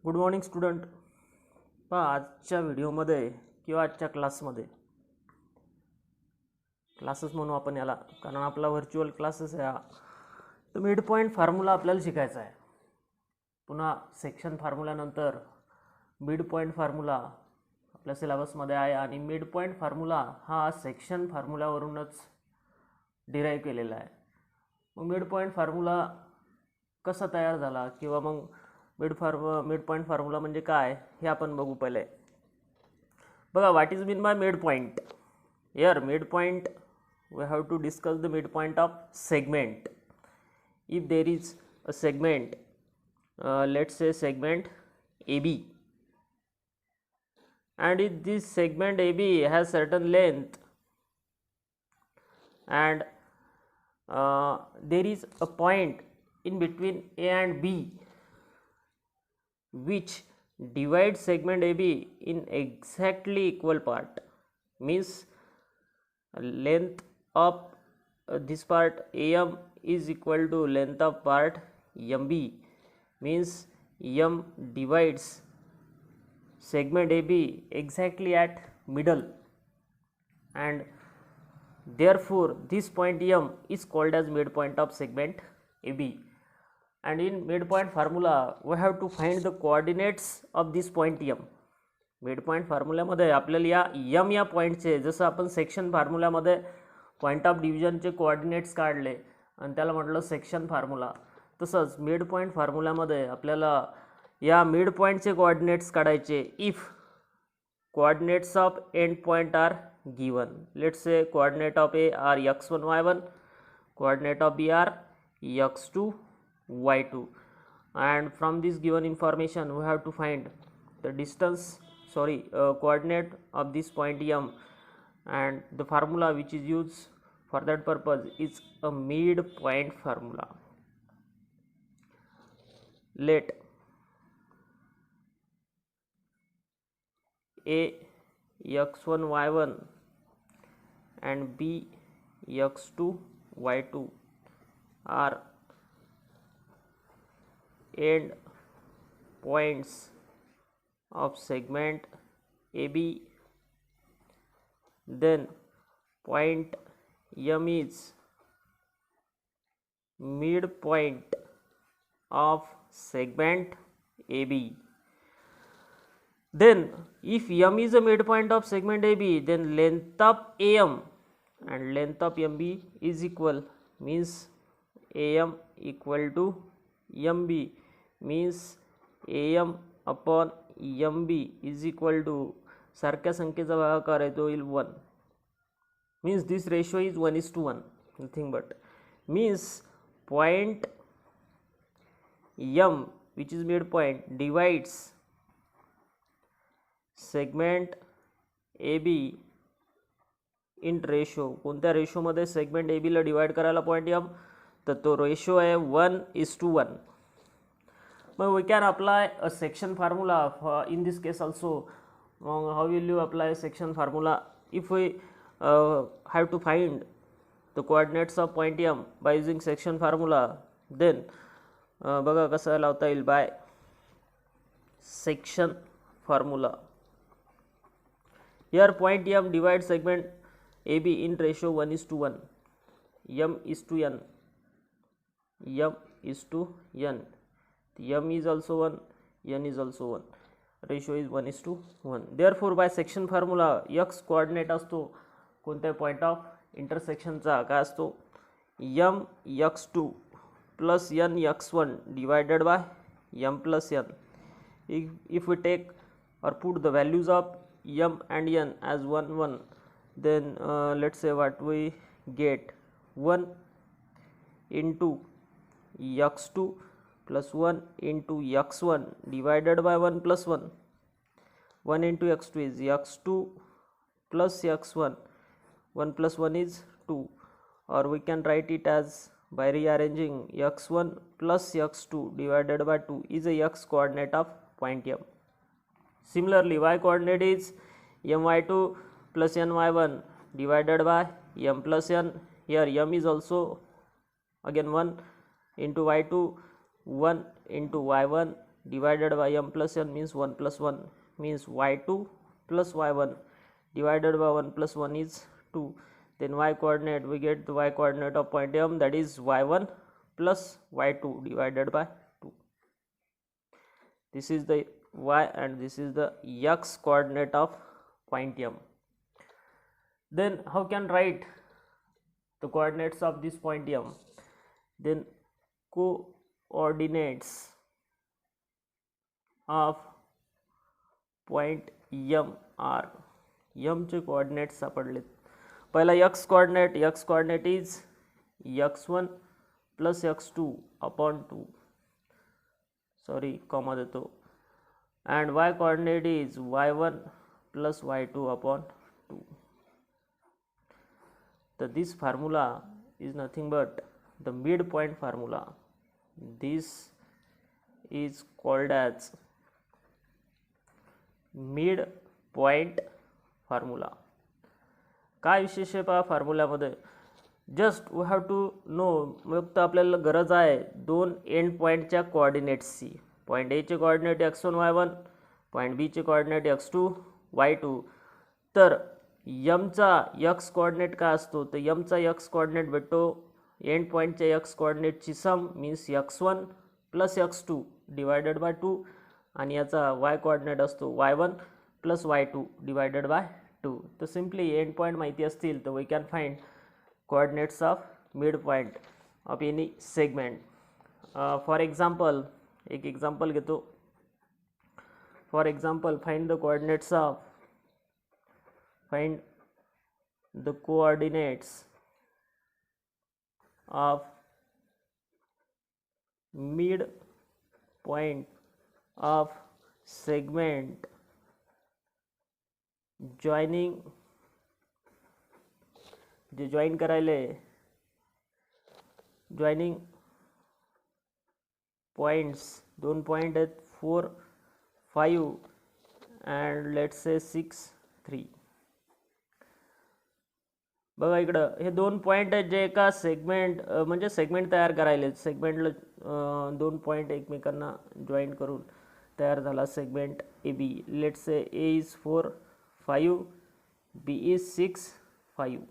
Good morning student. पहा आजच्या व्हिडिओमध्ये किंवा आजच्या क्लासेस म्हणू आपण याला, कारण आपला व्हर्च्युअल क्लासेस आहे हा. तर मिड पॉईंट फॉर्म्युला आपल्याला शिकायचा आहे. पुन्हा सेक्शन फॉर्म्युल्यानंतर मिड पॉईंट फॉर्म्युला आपल्या सिलेबसमध्ये आहे आणि मिड पॉईंट फॉर्म्युला हा सेक्शन फॉर्म्युल्यावरूनच डिराईव्ह केलेला आहे. मग मिड पॉईंट फॉर्म्युला कसा तयार झाला किंवा मग मिड पॉईंट फॉर्म्युला म्हणजे काय हे आपण बघू पहिले. बघा, what is mean by mid point. Here mid point we have to discuss the midpoint of segment. If there is a segment, let's say segment AB, and if this segment AB has certain length and there is a point in between A and B which divides segment AB in exactly equal part, means length of this part AM is equal to length of part MB, means M divides segment AB exactly at middle, and therefore this point M is called as midpoint of segment AB. And in midpoint formula we have to find the coordinates of this point M. Midpoint फॉर्म्युल्यामध्ये आपल्याला या M या पॉईंटचे, जसं आपण section फॉर्म्युल्यामध्ये point of डिव्हिजनचे coordinates काढले आणि त्याला म्हटलं सेक्शन फॉर्म्युला, तसंच मिड पॉईंट फॉर्म्युल्यामध्ये आपल्याला या मिड पॉईंटचे कोऑर्डिनेट्स काढायचे if coordinates of end point are given. Let's say coordinate of A are x1 y1, coordinate of b are x2 y2, and from this given information we have to find the distance coordinate of this point M, and the formula which is used for that purpose is a midpoint formula. Let A x1 y1 and B x2 y2 are end points of segment AB, then point M is midpoint of segment AB. Then if M is a midpoint of segment AB, then length of AM and length of MB is equal, means AM equal to MB, means AM upon MB is equal to सारख्या संख्येचा भागाकार आहे तो येईल 1, means this ratio is 1:1, nothing but, means point M which is midpoint divides segment AB in ratio. कोणत्या रेशोमध्ये segment AB ला divide करायला point M, तर तो रेशो आहे 1:1. But we can apply a section formula in this case also. How will you apply a section formula? If we have to find the coordinates of point M by using section formula, then बघा कसं लावता येईल by section formula. Here point M divides segment AB in ratio 1:1. M is to N. M is to N. M is also 1, N is also 1, ratio is 1:1. Therefore by section formula x coordinate असतो कोणत्या point of इंटरसेक्शनचा, काय असतो, M x2 plus N x1 divided by M plus N. If we take or put the values of M and N as 1 1, then let's say what we get, 1 into x2 plus 1 into x1 divided by 1 plus 1. 1 into x2 is x2 plus x1. 1 plus 1 is 2, or we can write it as by rearranging x1 plus x2 divided by 2 is a x coordinate of point M. Similarly y coordinate is my2 plus ny1 divided by M plus N. Here M is also again 1 into y2, 1 into y1 divided by m plus n means 1 plus 1 means y2 plus y1 divided by 1 plus 1 is 2. Then y coordinate, we get the y coordinate of point m, that is y1 plus y2 divided by 2. This is the y and this is the x coordinate of point m. Then how can write the coordinates of this point m? Then coordinates of point m are, m चे coordinates सापडलेत. पहिला x coordinate is x1 plus x2 upon 2, sorry comma देतो, and y coordinate is y1 plus y2 upon 2. So this formula is nothing but the midpoint formula. This is called as midpoint formula. काय विशेष आहे पहा फॉर्म्युल्यामध्ये? Just we have to know, फक्त आपल्याला गरज आहे दोन एंड पॉईंटच्या कोऑर्डिनेट्सची. पॉईंट ए चे coordinate x1 y1, point B चे कोऑर्डिनेट x2 y2. तर यमचा x कोऑर्डिनेट काय असतो? तर यमचा x कोऑर्डिनेट भेटतो एंड पॉईंटच्या x कोऑर्डिनेटची sum means x1 plus x2 divided by 2, आणि याचा y कोऑर्डिनेट असतो y1 plus y2 divided by 2. तर सिम्पली एंड पॉईंट माहिती असतील तर we can find coordinates of midpoint of any segment. For example, एक example घेतो. For example, find the coordinates of midpoint of segment joining, J join करायले joining points, दोन point आहेत 4, 5 and let's say 6, 3. बघा इकडं हे दोन पॉइंट आहेत जे एका सेगमेंट म्हणजे सेगमेंट तयार करायले. सेगमेंटला दोन पॉइंट एकमेकांना जॉईन करून तयार झाला segment A B. Let's say A is 4, 5, B is 6, 5.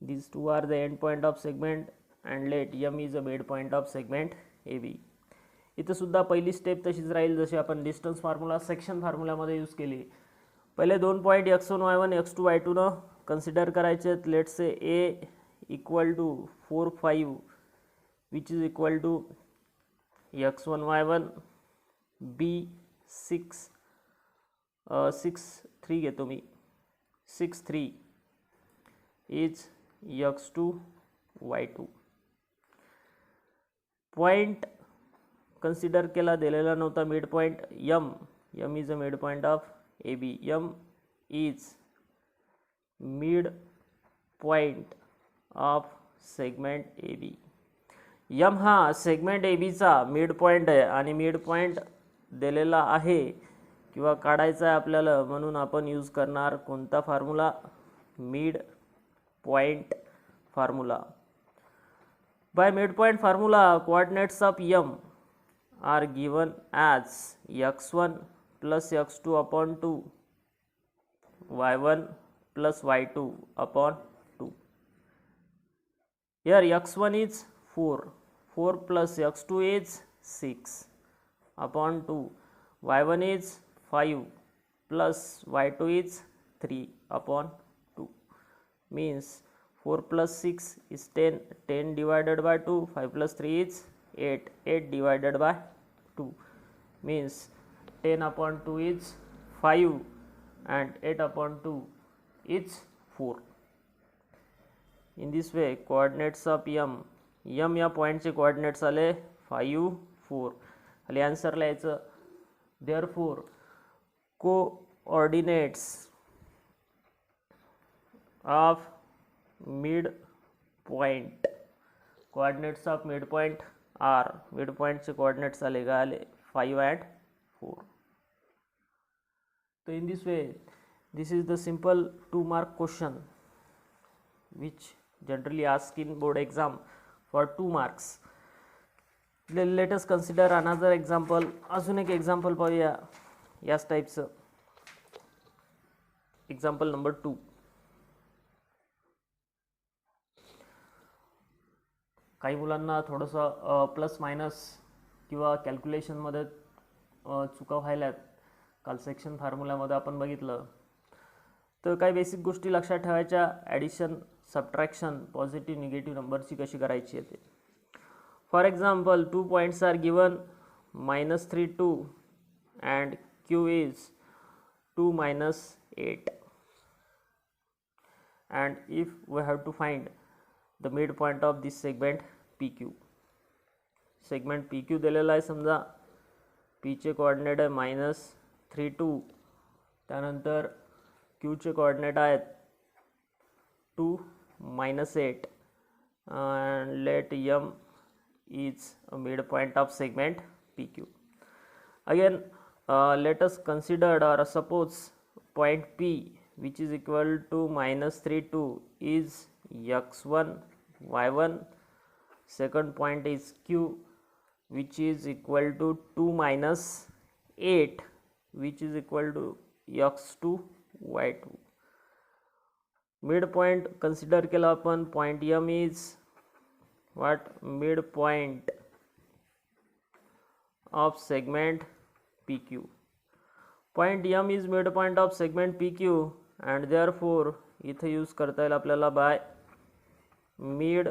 These two are the end point of segment and let m is a midpoint of segment AB. इथं सुद्धा पहिली स्टेप तशीच राहील जशी आपण डिस्टन्स फॉर्म्युला सेक्शन फॉर्म्युल्यामध्ये यूज केली. पहिले दोन point x1 y1 x2 y2 न कन्सिडर करायचे. Let's say a equal to 4, 5 which is equal to x1 y1, b 6, 6, 3 घेतो मी, 6, 3 is x2 y2. Point consider केला, दिलेला नव्हता mid point m is a mid point of A B. m is mid point of segment A B. m हा segment A बीचा mid point आहे आणि mid point दिलेला आहे किंवा काढायचा आहे आपल्याला, म्हणून आपण यूज करणार कोणता formula? Mid point formula. By midpoint formula, coordinates of m are given as x1 plus x2 upon 2, y1 plus y2 upon 2. Here x1 is 4, 4 plus x2 is 6 upon 2, y1 is 5 plus y2 is 3 upon 2. Means 4 plus 6 is 10, 10 divided by 2, 5 plus 3 is 8, 8 divided by 2 means 10 upon 2 is 5 and 8 upon 2 is 4. In this way coordinates of m या पॉइंटचे coordinates आले 5, 4. खाली answer लिहायचं. therefore coordinates of midpoint, coordinates of midpoint are, midpoint से coordinates आले 5 and 4. So in this way this is the simple 2-mark question which generally asked in board exam for 2 marks. Let us consider another example. अजून एक example पाहूया याच टाईपचं. Example number 2. काही मुलांना थोडंसं प्लस मायनस किंवा कॅल्क्युलेशनमध्ये चुका व्हायल्यात. काल सेक्शन फॉर्म्युलामध्ये आपण बघितलं. तर काही बेसिक गोष्टी लक्षात ठेवायच्या. ॲडिशन, सबट्रॅक्शन, पॉझिटिव्ह निगेटिव्ह नंबरची कशी करायची आहे ते. For example 2 points are given, -3, 2 and q is 2 minus 8, and if we have to find the midpoint of this segment PQ. Segment PQ दिलेला आहे. समजा P चे कोऑर्डिनेट आहे -3, 2, त्यानंतर Q चे कोऑर्डिनेट आहेत 2, -8, and let M is a midpoint of segment PQ. Again, let us consider or suppose point P, which is equal to -3, 2 is x1, y1. Second point is Q, which is equal to 2 minus 8, which is equal to x2, y2. Midpoint consider केला आपण. point M is what? Midpoint of segment PQ. Point M is midpoint of segment PQ, and therefore इथे use करता येईल आपल्याला by mid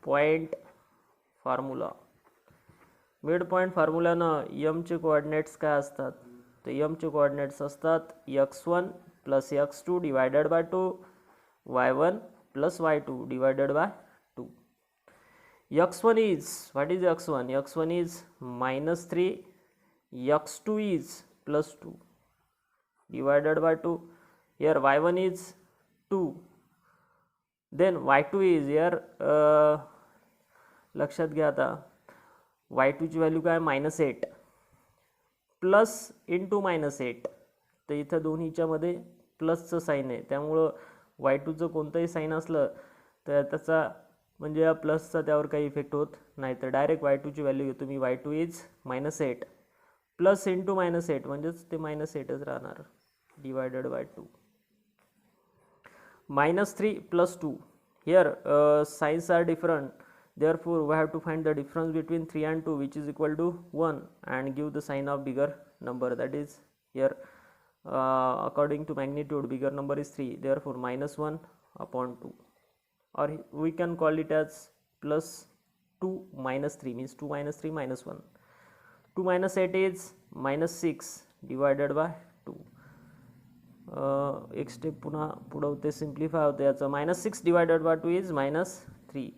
point formula. Mid point फॉर्म्युलानं M चे coordinates काय असतात? तर M चे कोऑर्डिनेट्स असतात x1 plus x2 divided by 2, y1 plus y2 divided by 2. x1 is, what is x1? x1 is -3, x2 is +2 divided by 2. Here y1 is 2, then y2 is here लक्षात घ्या. आता y2 ची value काय? -8 plus into -8. तर इथं दोन्हीच्या मध्ये प्लसचं sign आहे, त्यामुळं y2चं कोणतंही साईन असलं तर त्याचा म्हणजे या प्लसचा त्यावर काही इफेक्ट होत नाही. तर डायरेक्ट y2 ची व्हॅल्यू घेतो मी. y2 इज -8 प्लस इंटू -8 म्हणजेच ते -8च राहणार divided by 2. -3 plus 2. Here signs are different, therefore we have to find the difference between 3 and 2, which is equal to 1, and give the sign of bigger number. That is here according to magnitude bigger number is 3, therefore -1 upon 2, or we can call it as +2 minus 3, means 2 minus 3 minus 1. 2 minus 8 is -6 divided by 2. एक step पुन्हा पुढे होते, simplify होते. याचं -6 divided by 2 is -3,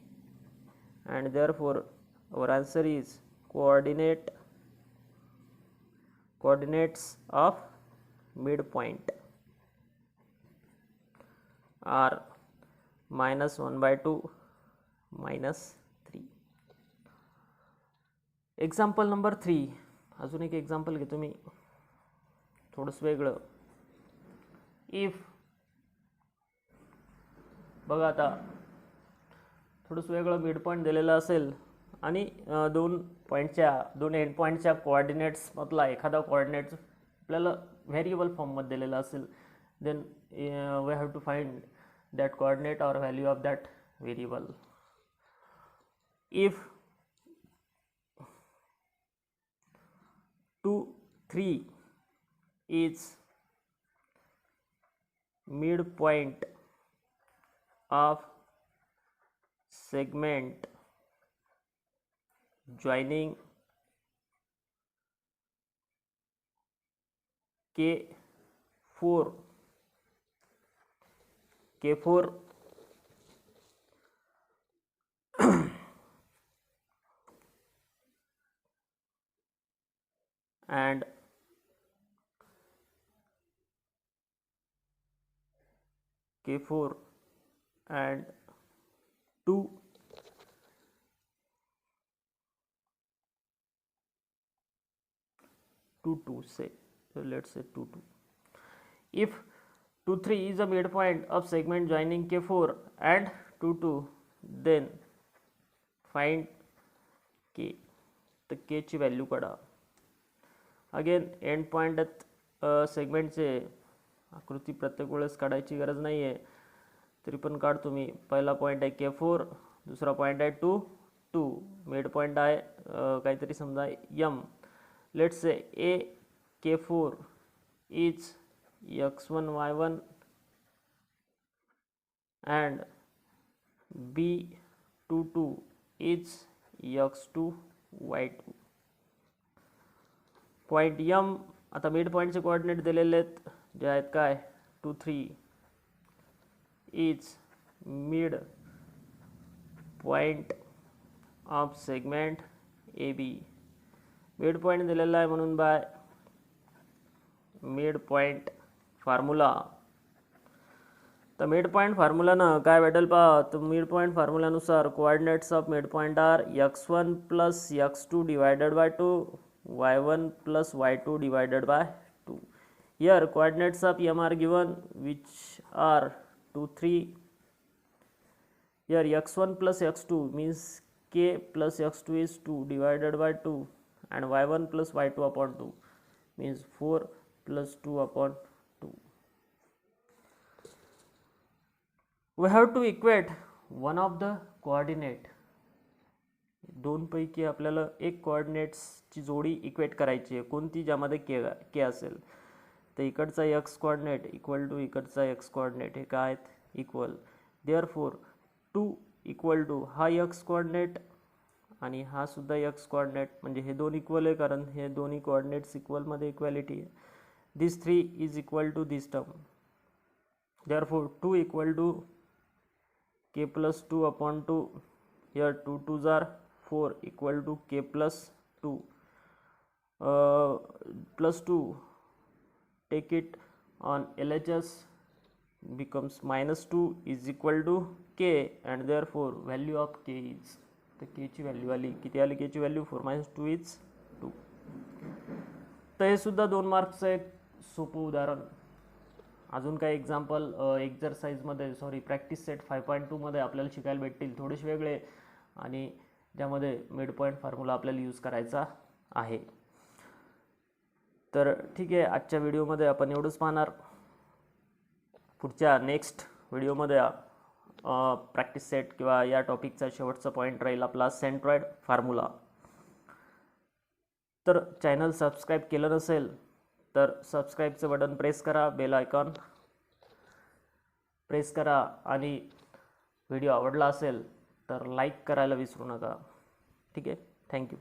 and therefore our answer is coordinates of midpoint are -1/2, -3. Example number 3. अजून एक example घेतो मी, थोडंसं वेगळं. इफ बघा आता थोडंसं वेगळं मिड पॉईंट दिलेलं असेल आणि दोन एंड पॉईंटच्या कोऑर्डिनेट्समधला एखादा कोऑर्डिनेट्स आपल्याला व्हेरिएबल फॉर्ममध्ये दिलेला असेल, then we have to find that coordinate or value of that variable. If 2, 3 is midpoint of segment joining K4 and K4 and 2 2 2 say, so let's say 2 2. If 2 3 is a midpoint of segment joining K4 and 2 2, then find K. तर के ची value काढा. Again and point सेगमेंटचे आकृती प्रत्येक वेळेस काढायची गरज नाही आहे, तरी पण काढतो मी. पहिला पॉईंट आहे K4, दुसरा पॉईंट आहे 2, 2. मिड पॉईंट आहे काहीतरी समजा M. Let's say A K4 is x1 y1 and B 22 is x2 y2. Point M आता मिड पॉईंटचे कोऑर्डिनेट दिलेले आहेत जे आहेत काय 2 3 is mid point of segment AB. Mid point दिलेला आहे म्हणून बाय मिड पॉईंट फॉर्म्युला. तर मिड पॉईंट फॉर्म्युलानं काय भेटेल पहा. तर मिड पॉईंट फॉर्म्युलानुसार coordinates of mid point are x1 plus x2 divided by 2, y1 plus y2 divided by 2. Here coordinates of M are given, which are 2 3. Here x1 plus x2 means k plus x2 is 2 divided by 2, and y1 plus y2 upon 2 means 4 plus 2 upon 2. We have to equate one of the coordinate. दोन पैकी आपल्याला एक कोऑर्डिनेट्सची जोडी equate करायची आहे. कोणती? ज्यामध्ये के असेल. तर इकडचा एक्स कोऑर्डिनेट इक्वल टू इकडचा एक्स कोऑर्डिनेट हे काय आहेत? इक्वल. देअरफॉर 2 इक्वल टू हा एक्स कोऑर्डिनेट आणि हा सुद्धा एक्स कोऑर्डिनेट, म्हणजे हे दोन इक्वल आहे कारण हे दोन्ही कोऑर्डिनेट्स इक्वलमध्ये इक्वॅलिटी आहे. This 3 is equal to this term. Therefore 2 equal to k plus 2 upon 2. Here 2 2s are 4 equal to k plus 2 plus 2. Take it on LHS becomes minus 2 is equal to k, and therefore value of k is, तर k ची value आली किती आली? k ची value 4 minus 2 is 2. तर हे सुद्धा 2 मार्क्सचं एक सोपं उदाहरण. अजून काही एक्झाम्पल एक्झरसाइजमध्ये प्रॅक्टिस सेट 5.2 मध्ये आपल्याला शिकायला भेटतील, थोडेसे वेगळे, आणि ज्यामध्ये मिड पॉईंट फॉर्म्युला आपल्याला यूज करायचा आहे. तर ठीक आहे, आजच्या व्हिडिओमध्ये आपण एवढंच पाहणार. पुढच्या नेक्स्ट व्हिडिओमध्ये प्रॅक्टिस सेट किंवा या टॉपिकचा शेवटचा पॉईंट राहील आपला सेंट्रॉइड फॉर्म्युला. तर चॅनल सबस्क्राईब केलं नसेल तर सबस्क्राईबचं बटन प्रेस करा, बेल आयकॉन प्रेस करा, आणि व्हिडिओ आवडला असेल तर लाईक करायला विसरू नका. ठीक आहे, थँक्यू.